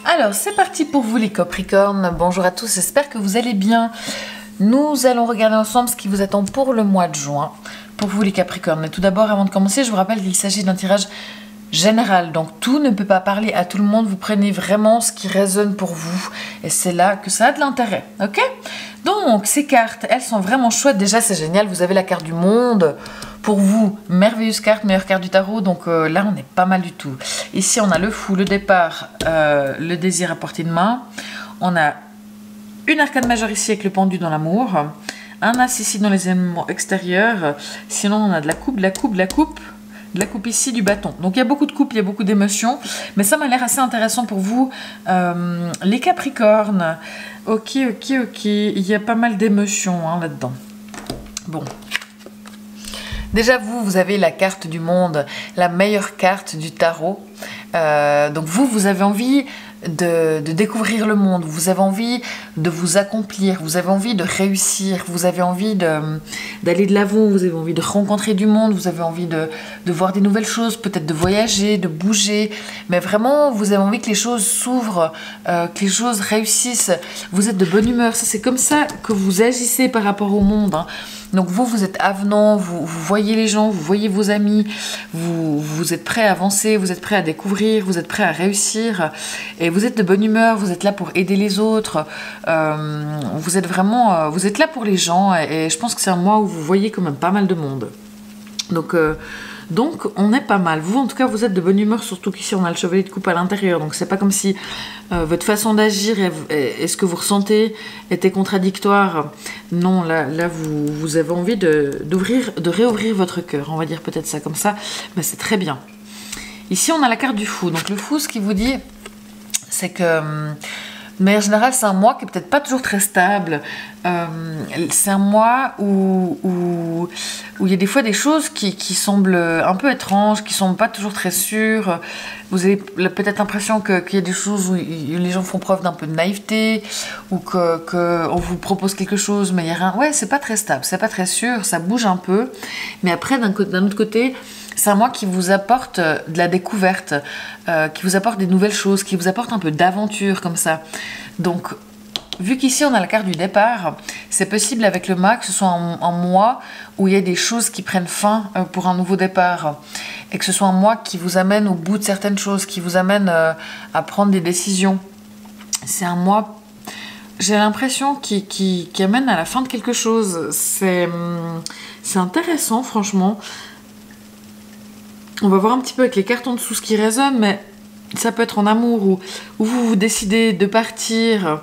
Alors, c'est parti pour vous les Capricornes. Bonjour à tous, j'espère que vous allez bien. Nous allons regarder ensemble ce qui vous attend pour le mois de juin, pour vous les Capricornes. Mais tout d'abord, avant de commencer, je vous rappelle qu'il s'agit d'un tirage général. Donc, tout ne peut pas parler à tout le monde. Vous prenez vraiment ce qui résonne pour vous. Et c'est là que ça a de l'intérêt, ok? Donc, ces cartes, elles sont vraiment chouettes. Déjà, c'est génial. Vous avez la carte du monde. Pour vous, merveilleuse carte, meilleure carte du tarot. Donc là, on est pas mal du tout. Ici, on a le fou, le départ, le désir à portée de main. On a une arcane majeure ici avec le pendu dans l'amour. Un as ici dans les éléments extérieurs. Sinon, on a de la coupe, de la coupe, de la coupe. De la coupe ici, du bâton. Donc, il y a beaucoup de coupes, il y a beaucoup d'émotions. Mais ça m'a l'air assez intéressant pour vous. Les Capricornes. Ok. Il y a pas mal d'émotions là-dedans. Bon. Déjà, vous avez la carte du monde, la meilleure carte du tarot. Donc vous avez envie de découvrir le monde, vous avez envie de vous accomplir, vous avez envie de réussir, vous avez envie d'aller de l'avant, vous avez envie de rencontrer du monde, vous avez envie de voir des nouvelles choses, peut-être de voyager, de bouger. Mais vraiment, vous avez envie que les choses s'ouvrent, que les choses réussissent. Vous êtes de bonne humeur. Ça, c'est comme ça que vous agissez par rapport au monde, hein. Donc vous êtes avenant, vous voyez les gens, vous voyez vos amis, vous êtes prêt à avancer, vous êtes prêt à découvrir, vous êtes prêt à réussir, et vous êtes de bonne humeur, vous êtes là pour aider les autres, vous êtes vraiment, vous êtes là pour les gens, et je pense que c'est un mois où vous voyez quand même pas mal de monde. Donc on est pas mal. Vous, en tout cas, vous êtes de bonne humeur, surtout qu'ici on a le chevalier de coupe à l'intérieur. Donc c'est pas comme si votre façon d'agir et ce que vous ressentez était contradictoire. Non, là vous avez envie de réouvrir votre cœur. On va dire peut-être ça comme ça. Mais c'est très bien. Ici on a la carte du fou. Donc le fou, ce qu'il vous dit, c'est que... de manière générale, c'est un mois qui est peut-être pas toujours très stable. C'est un mois où il y a des fois des choses qui semblent un peu étranges, qui sont pas toujours très sûres. Vous avez peut-être l'impression qu'il y a des choses où les gens font preuve d'un peu de naïveté, ou qu'on vous propose quelque chose, mais il y a rien. Ouais, c'est pas très stable, c'est pas très sûr, ça bouge un peu. Mais après, d'un autre côté, c'est un mois qui vous apporte de la découverte, qui vous apporte des nouvelles choses, qui vous apporte un peu d'aventure comme ça. Donc, vu qu'ici on a la carte du départ, c'est possible avec le mât que ce soit un mois où il y a des choses qui prennent fin pour un nouveau départ. Et que ce soit un mois qui vous amène au bout de certaines choses, qui vous amène à prendre des décisions. C'est un mois, j'ai l'impression, qui amène à la fin de quelque chose. C'est intéressant, franchement. On va voir un petit peu avec les cartes en dessous ce qui résonne, mais ça peut être en amour, où vous décidez de partir,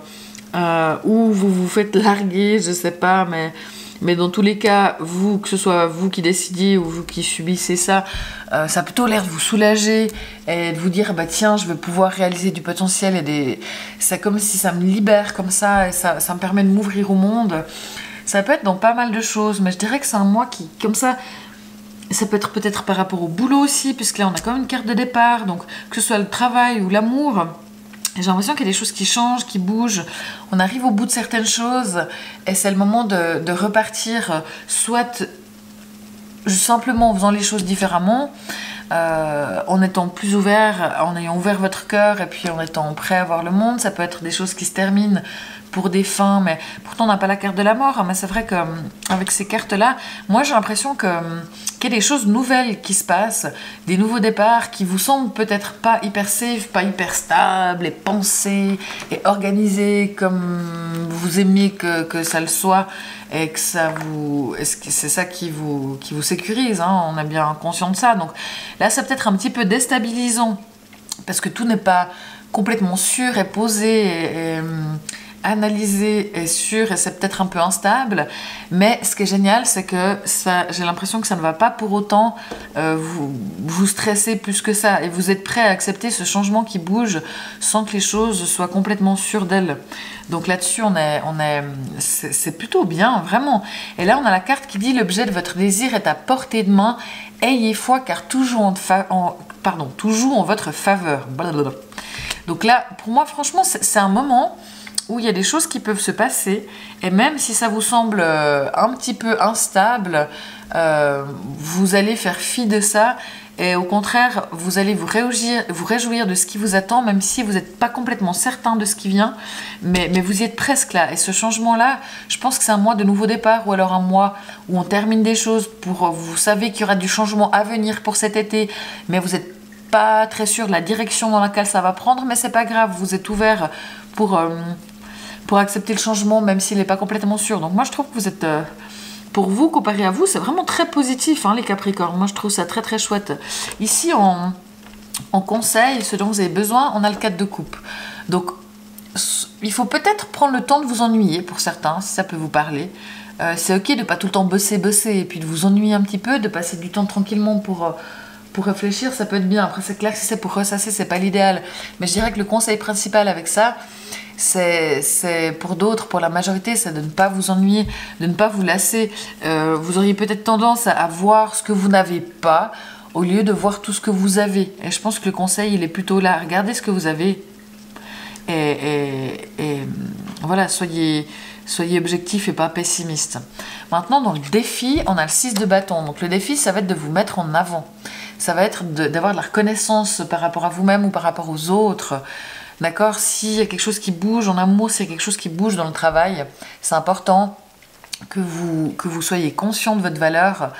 ou vous vous faites larguer, je sais pas, mais dans tous les cas, vous, que ce soit vous qui décidiez ou vous qui subissez ça, ça a plutôt l'air de vous soulager et de vous dire, bah tiens, je vais pouvoir réaliser du potentiel, c'est comme si ça me libère comme ça, et ça me permet de m'ouvrir au monde. Ça peut être dans pas mal de choses, mais je dirais que c'est un mois qui, comme ça peut être peut-être par rapport au boulot aussi, puisque là on a quand même une carte de départ, donc que ce soit le travail ou l'amour, j'ai l'impression qu'il y a des choses qui changent, qui bougent, on arrive au bout de certaines choses, et c'est le moment de repartir, soit simplement en faisant les choses différemment, en étant plus ouvert, en ayant ouvert votre cœur, et puis en étant prêt à voir le monde. Ça peut être des choses qui se terminent pour des fins, mais pourtant on n'a pas la carte de la mort, hein, mais c'est vrai qu'avec ces cartes-là, moi j'ai l'impression qu'il y a des choses nouvelles qui se passent, des nouveaux départs qui vous semblent peut-être pas hyper safe, pas hyper stables, et pensés, et organisés comme vous aimiez que ça le soit, et que c'est ça qui vous sécurise, hein, on est bien conscient de ça. Donc là, c'est peut-être un petit peu déstabilisant, parce que tout n'est pas complètement sûr et posé, et analysé et sûr, et c'est peut-être un peu instable, mais ce qui est génial, c'est que j'ai l'impression que ça ne va pas pour autant vous stresser plus que ça, et vous êtes prêt à accepter ce changement qui bouge sans que les choses soient complètement sûres d'elles. Donc là-dessus, c'est plutôt bien, vraiment. Et là, on a la carte qui dit: l'objet de votre désir est à portée de main, ayez foi car tout joue en votre faveur. Blablabla. Donc là, pour moi, franchement, c'est un moment où il y a des choses qui peuvent se passer, et même si ça vous semble un petit peu instable, vous allez faire fi de ça, Et au contraire, vous allez vous réjouir de ce qui vous attend, même si vous n'êtes pas complètement certain de ce qui vient, mais vous y êtes presque là. Et ce changement-là, je pense que c'est un mois de nouveau départ, ou alors un mois où on termine des choses, vous savez qu'il y aura du changement à venir pour cet été, mais vous n'êtes pas très sûr de la direction dans laquelle ça va prendre, mais c'est pas grave, vous êtes ouvert pour accepter le changement, même s'il n'est pas complètement sûr. Donc moi, je trouve que vous êtes... pour vous, comparé à vous, c'est vraiment très positif, hein, les Capricornes. Moi, je trouve ça très très chouette. Ici, en conseil, ce dont vous avez besoin, on a le 4 de coupe. Donc, il faut peut-être prendre le temps de vous ennuyer, pour certains, si ça peut vous parler. C'est ok de pas tout le temps bosser, et puis de vous ennuyer un petit peu, de passer du temps tranquillement pour réfléchir, ça peut être bien. Après, c'est clair que si c'est pour ressasser, c'est pas l'idéal. Mais je dirais que le conseil principal avec ça, c'est pour d'autres, pour la majorité, c'est de ne pas vous ennuyer, de ne pas vous lasser. Vous auriez peut-être tendance à voir ce que vous n'avez pas au lieu de voir tout ce que vous avez. Et je pense que le conseil, il est plutôt là. Regardez ce que vous avez et voilà, soyez objectif et pas pessimiste. Maintenant, dans le défi, on a le 6 de bâton. Donc le défi, ça va être de vous mettre en avant. Ça va être d'avoir de la reconnaissance par rapport à vous-même ou par rapport aux autres. D'accord? S'il y a quelque chose qui bouge en amour, s'il y a quelque chose qui bouge dans le travail, c'est important que vous soyez conscient de votre valeur,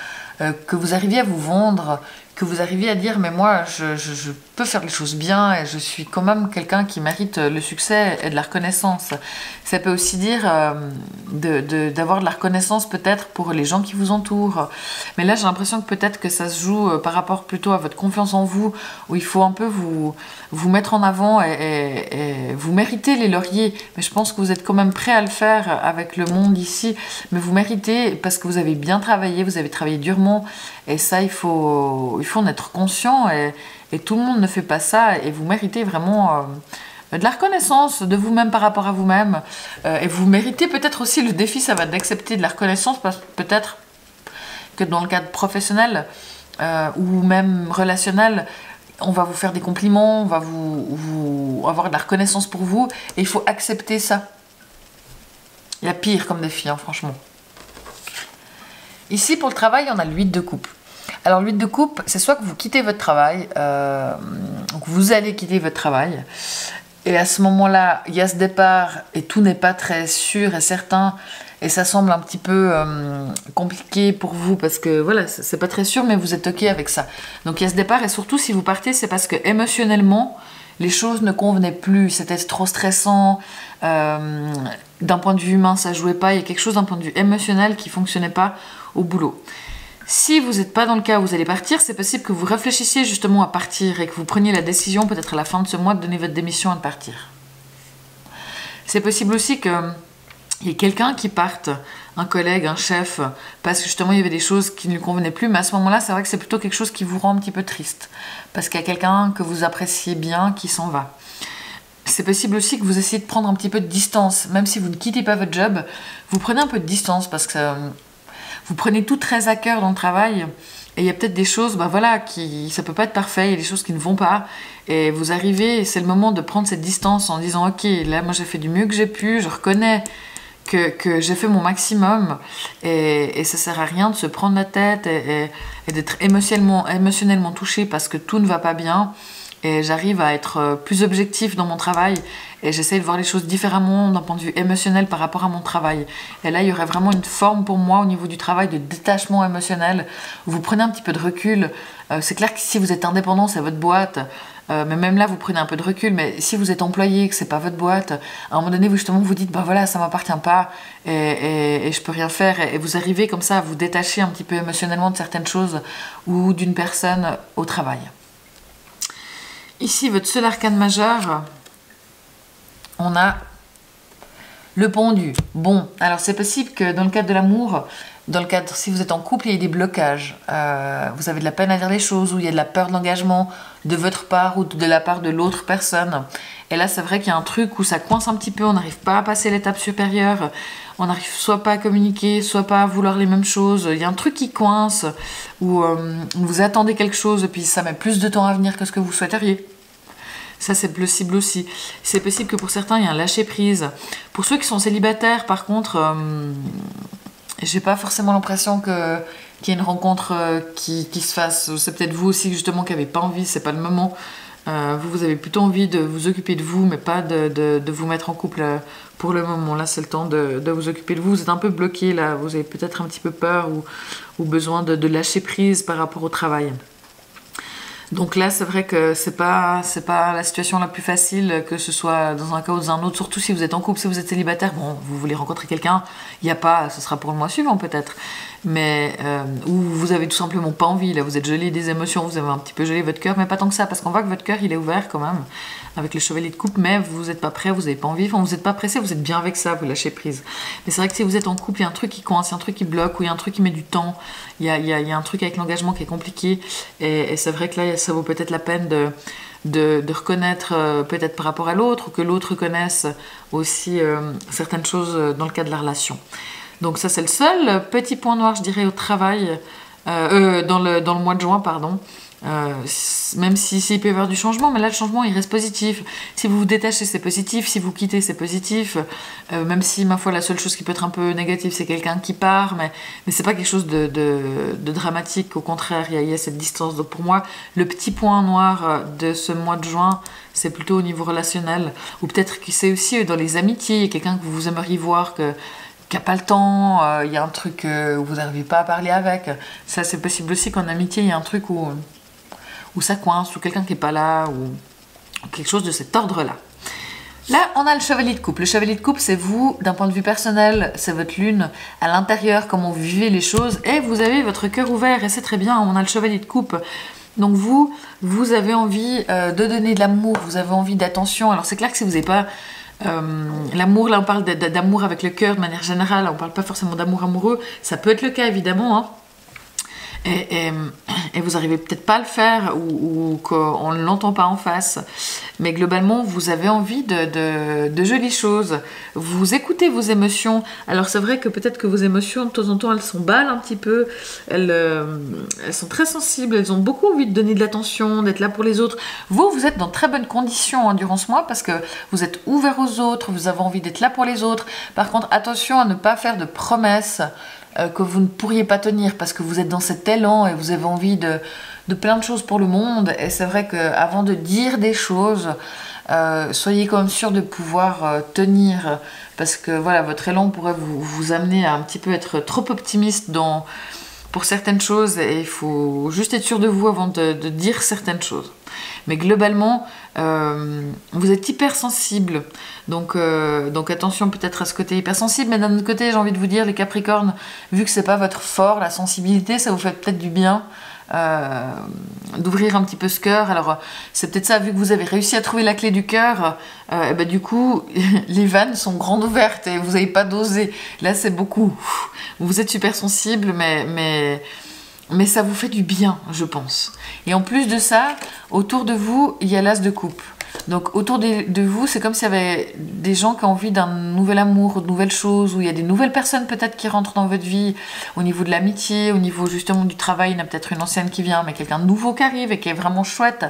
que vous arriviez à vous vendre, que vous arriviez à dire mais moi je peux faire les choses bien et je suis quand même quelqu'un qui mérite le succès et de la reconnaissance. Ça peut aussi dire d'avoir de la reconnaissance peut-être pour les gens qui vous entourent. Mais là j'ai l'impression que peut-être que ça se joue par rapport plutôt à votre confiance en vous, où il faut un peu vous mettre en avant et vous méritez les lauriers. Mais je pense que vous êtes quand même prêt à le faire avec le monde ici. Mais vous méritez parce que vous avez bien travaillé, vous avez travaillé durement. Et ça, il faut en être conscient et tout le monde ne fait pas ça et vous méritez vraiment de la reconnaissance de vous-même par rapport à vous-même et vous méritez peut-être aussi le défi, ça va être d'accepter de la reconnaissance parce que peut-être que dans le cadre professionnel ou même relationnel, on va vous faire des compliments, on va vous avoir de la reconnaissance pour vous et il faut accepter ça. Il y a pire comme défi, hein, franchement. Ici, pour le travail, on a le 8 de coupe. Alors, le 8 de coupe, c'est soit que vous quittez votre travail, donc vous allez quitter votre travail, et à ce moment-là, il y a ce départ, et tout n'est pas très sûr et certain, et ça semble un petit peu compliqué pour vous, parce que voilà, c'est pas très sûr, mais vous êtes ok avec ça. Donc, il y a ce départ, et surtout, si vous partez, c'est parce que émotionnellement, les choses ne convenaient plus, c'était trop stressant, d'un point de vue humain, ça jouait pas, il y a quelque chose d'un point de vue émotionnel qui fonctionnait pas au boulot. Si vous n'êtes pas dans le cas où vous allez partir, c'est possible que vous réfléchissiez justement à partir et que vous preniez la décision peut-être à la fin de ce mois de donner votre démission et de partir. C'est possible aussi qu'il y ait quelqu'un qui parte, un collègue, un chef, parce que justement il y avait des choses qui ne lui convenaient plus, mais à ce moment-là, c'est vrai que c'est plutôt quelque chose qui vous rend un petit peu triste, parce qu'il y a quelqu'un que vous appréciez bien qui s'en va. C'est possible aussi que vous essayez de prendre un petit peu de distance, même si vous ne quittez pas votre job, vous prenez un peu de distance, parce que vous prenez tout très à cœur dans le travail et il y a peut-être des choses, voilà, ça peut pas être parfait, il y a des choses qui ne vont pas et vous arrivez et c'est le moment de prendre cette distance en disant ok, là moi j'ai fait du mieux que j'ai pu, je reconnais que j'ai fait mon maximum et ça sert à rien de se prendre la tête et d'être émotionnellement touché parce que tout ne va pas bien et j'arrive à être plus objectif dans mon travail et j'essaie de voir les choses différemment d'un point de vue émotionnel par rapport à mon travail. Et là, il y aurait vraiment une forme pour moi au niveau du travail de détachement émotionnel. Vous prenez un petit peu de recul. C'est clair que si vous êtes indépendant, c'est votre boîte. Mais même là, vous prenez un peu de recul. Mais si vous êtes employé, que c'est pas votre boîte, à un moment donné, vous justement vous dites, voilà, ça m'appartient pas et je peux rien faire. Et vous arrivez comme ça à vous détacher un petit peu émotionnellement de certaines choses ou d'une personne au travail. Ici, votre seul arcane majeur, on a le pendu. Bon, alors c'est possible que dans le cadre de l'amour, si vous êtes en couple, il y ait des blocages. Vous avez de la peine à dire les choses, ou il y a de la peur de l'engagement de votre part ou de la part de l'autre personne. Et là, c'est vrai qu'il y a un truc où ça coince un petit peu, on n'arrive pas à passer l'étape supérieure, on n'arrive soit pas à communiquer, soit pas à vouloir les mêmes choses. Il y a un truc qui coince, où vous attendez quelque chose, et puis ça met plus de temps à venir que ce que vous souhaiteriez. Ça, c'est possible aussi. C'est possible que pour certains, il y a un lâcher-prise. Pour ceux qui sont célibataires, par contre, j'ai pas forcément l'impression qu'il y ait une rencontre qui se fasse. C'est peut-être vous aussi justement qui n'avez pas envie, c'est pas le moment. Vous avez plutôt envie de vous occuper de vous, mais pas de vous mettre en couple pour le moment. Là, c'est le temps de vous occuper de vous. Vous êtes un peu bloqué là, vous avez peut-être un petit peu peur ou besoin de lâcher prise par rapport au travail. Donc là, c'est vrai que c'est pas la situation la plus facile, que ce soit dans un cas ou dans un autre, surtout si vous êtes en couple, si vous êtes célibataire, bon, vous voulez rencontrer quelqu'un, il n'y a pas, ce sera pour le mois suivant peut-être, mais ou vous avez tout simplement pas envie, là, vous êtes gelé des émotions, vous avez un petit peu gelé votre cœur, mais pas tant que ça, parce qu'on voit que votre cœur, il est ouvert quand même, avec le chevalier de coupe, mais vous n'êtes pas prêt, vous n'avez pas envie, enfin, vous n'êtes pas pressé, vous êtes bien avec ça, vous lâchez prise. Mais c'est vrai que si vous êtes en couple, il y a un truc qui coince, il y a un truc qui bloque, ou il y a un truc qui met du temps, il y a un truc avec l'engagement qui est compliqué, et c'est vrai que là, ça vaut peut-être la peine de reconnaître peut-être par rapport à l'autre, ou que l'autre reconnaisse aussi certaines choses dans le cadre de la relation. Donc ça, c'est le seul petit point noir, je dirais, au travail, dans le mois de juin, pardon. Même s'il peut y avoir du changement, mais là le changement il reste positif. Si vous vous détachez, c'est positif. Si vous quittez, c'est positif. Même si, ma foi, la seule chose qui peut être un peu négative, c'est quelqu'un qui part, mais c'est pas quelque chose de dramatique. Au contraire, il y a cette distance. Donc pour moi, le petit point noir de ce mois de juin, c'est plutôt au niveau relationnel, ou peut-être que c'est aussi dans les amitiés. Il y a quelqu'un que vous aimeriez voir qui n'a pas le temps, il y a un truc où vous n'arrivez pas à parler avec. Ça, c'est possible aussi qu'en amitié, il y a un truc où ça coince, ou quelqu'un qui n'est pas là, ou quelque chose de cet ordre-là. Là, on a le chevalier de coupe. Le chevalier de coupe, c'est vous, d'un point de vue personnel, c'est votre lune à l'intérieur, comment vous vivez les choses, et vous avez votre cœur ouvert, et c'est très bien, on a le chevalier de coupe. Donc vous avez envie de donner de l'amour, vous avez envie d'attention. Alors c'est clair que si vous n'avez pas l'amour, là on parle d'amour avec le cœur de manière générale, on ne parle pas forcément d'amour amoureux, ça peut être le cas évidemment, hein. Et vous n'arrivez peut-être pas à le faire, ou qu'on ne l'entend pas en face, mais globalement vous avez envie de jolies choses, vous écoutez vos émotions. Alors c'est vrai que peut-être que vos émotions de temps en temps elles s'emballent un petit peu, elles sont très sensibles, elles ont beaucoup envie de donner de l'attention, d'être là pour les autres. Vous êtes dans très bonnes conditions durant ce mois, parce que vous êtes ouvert aux autres, vous avez envie d'être là pour les autres. Par contre, attention à ne pas faire de promesses que vous ne pourriez pas tenir, parce que vous êtes dans cet élan et vous avez envie de plein de choses pour le monde. Et c'est vrai qu'avant de dire des choses, soyez quand même sûr de pouvoir tenir, parce que voilà, votre élan pourrait vous amener à un petit peu être trop optimiste pour certaines choses, et il faut juste être sûr de vous avant de dire certaines choses. Mais globalement, vous êtes hypersensible, donc attention peut-être à ce côté hypersensible, mais d'un autre côté, j'ai envie de vous dire, les Capricornes, vu que c'est pas votre fort, la sensibilité, ça vous fait peut-être du bien d'ouvrir un petit peu ce cœur. Alors c'est peut-être ça, vu que vous avez réussi à trouver la clé du cœur, du coup les vannes sont grandes ouvertes et vous n'avez pas dosé. Là c'est beaucoup, vous êtes super sensible, mais ça vous fait du bien, je pense. Et en plus de ça, autour de vous il y a l'as de coupe. Donc autour de vous, c'est comme s'il y avait des gens qui ont envie d'un nouvel amour, de nouvelles choses, où il y a des nouvelles personnes peut-être qui rentrent dans votre vie, au niveau de l'amitié, au niveau justement du travail, il y en a peut-être une ancienne qui vient, mais quelqu'un de nouveau qui arrive et qui est vraiment chouette,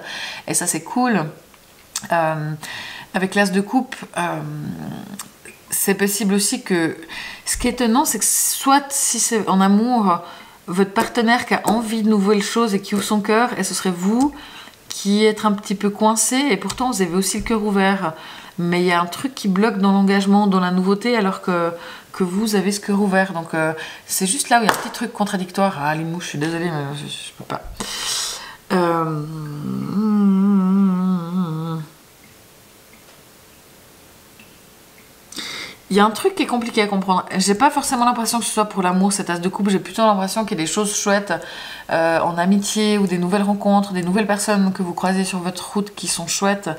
et ça c'est cool. Avec l'as de coupe, c'est possible aussi que, ce qui est étonnant, c'est que soit si c'est en amour, votre partenaire qui a envie de nouvelles choses et qui ouvre son cœur, et ce serait vous qui êtes un petit peu coincé, et pourtant vous avez aussi le cœur ouvert, mais il y a un truc qui bloque dans l'engagement, dans la nouveauté, alors que vous avez ce cœur ouvert. Donc c'est juste là où il y a un petit truc contradictoire. Ah les mouches, je suis désolée, mais je peux pas. Il y a un truc qui est compliqué à comprendre. J'ai pas forcément l'impression que ce soit pour l'amour, cette as de coupe. J'ai plutôt l'impression qu'il y a des choses chouettes en amitié, ou des nouvelles rencontres, des nouvelles personnes que vous croisez sur votre route qui sont chouettes,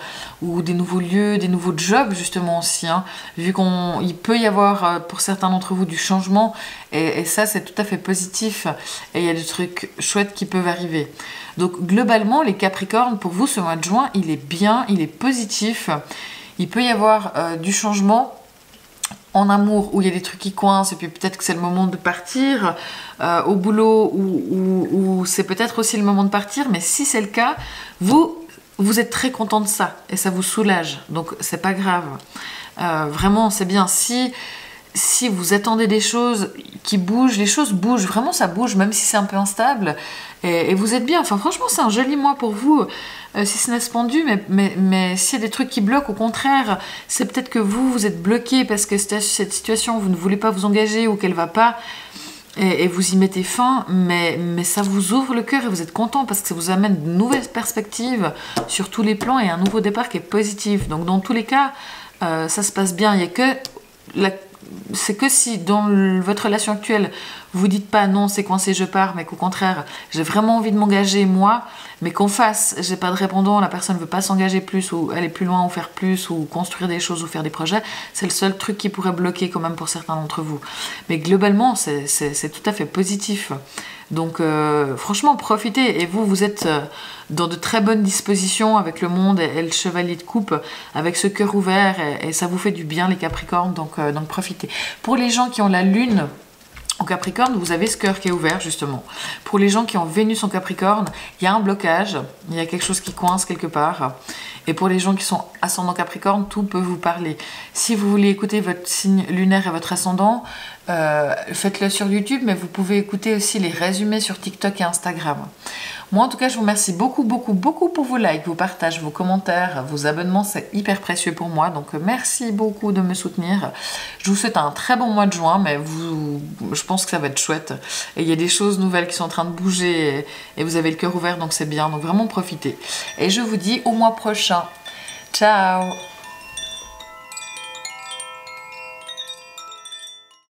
ou des nouveaux lieux, des nouveaux jobs justement aussi, hein, vu qu'il peut y avoir pour certains d'entre vous du changement, et ça c'est tout à fait positif, et il y a des trucs chouettes qui peuvent arriver. Donc globalement les Capricornes, pour vous ce mois de juin, il est bien, il est positif. Il peut y avoir du changement en amour, où il y a des trucs qui coincent, et puis peut-être que c'est le moment de partir, au boulot, où c'est peut-être aussi le moment de partir, mais si c'est le cas, vous êtes très content de ça, et ça vous soulage, donc c'est pas grave. Vraiment, c'est bien. Si si vous attendez des choses qui bougent, les choses bougent, vraiment ça bouge, même si c'est un peu instable, et vous êtes bien. Enfin, franchement, c'est un joli mois pour vous, si ce n'est pendu, mais s'il y a des trucs qui bloquent, au contraire, c'est peut-être que vous êtes bloqué parce que cette situation, vous ne voulez pas vous engager ou qu'elle va pas, et vous y mettez fin, mais ça vous ouvre le cœur et vous êtes content parce que ça vous amène de nouvelles perspectives sur tous les plans et un nouveau départ qui est positif. Donc dans tous les cas, ça se passe bien. Il y a que c'est que si dans votre relation actuelle, vous dites pas non, c'est coincé, je pars, mais qu'au contraire, j'ai vraiment envie de m'engager moi, mais qu'en face, j'ai pas de répondant, la personne veut pas s'engager plus ou aller plus loin ou faire plus ou construire des choses ou faire des projets, c'est le seul truc qui pourrait bloquer quand même pour certains d'entre vous. Mais globalement, c'est tout à fait positif. Donc franchement, profitez. Et vous êtes dans de très bonnes dispositions avec le monde et le chevalier de coupe, avec ce cœur ouvert, et ça vous fait du bien les Capricornes, donc profitez. Pour les gens qui ont la lune en Capricorne, vous avez ce cœur qui est ouvert justement. Pour les gens qui ont Vénus en Capricorne, il y a un blocage, il y a quelque chose qui coince quelque part. Et pour les gens qui sont ascendant Capricorne, tout peut vous parler. Si vous voulez écouter votre signe lunaire et votre ascendant, faites-le sur YouTube, mais vous pouvez écouter aussi les résumés sur TikTok et Instagram. Moi, en tout cas, je vous remercie beaucoup, beaucoup, beaucoup pour vos likes, vos partages, vos commentaires, vos abonnements. C'est hyper précieux pour moi. Donc, merci beaucoup de me soutenir. Je vous souhaite un très bon mois de juin, mais je pense que ça va être chouette. Et il y a des choses nouvelles qui sont en train de bouger et vous avez le cœur ouvert, donc c'est bien. Donc, vraiment profitez. Et je vous dis au mois prochain. Ciao!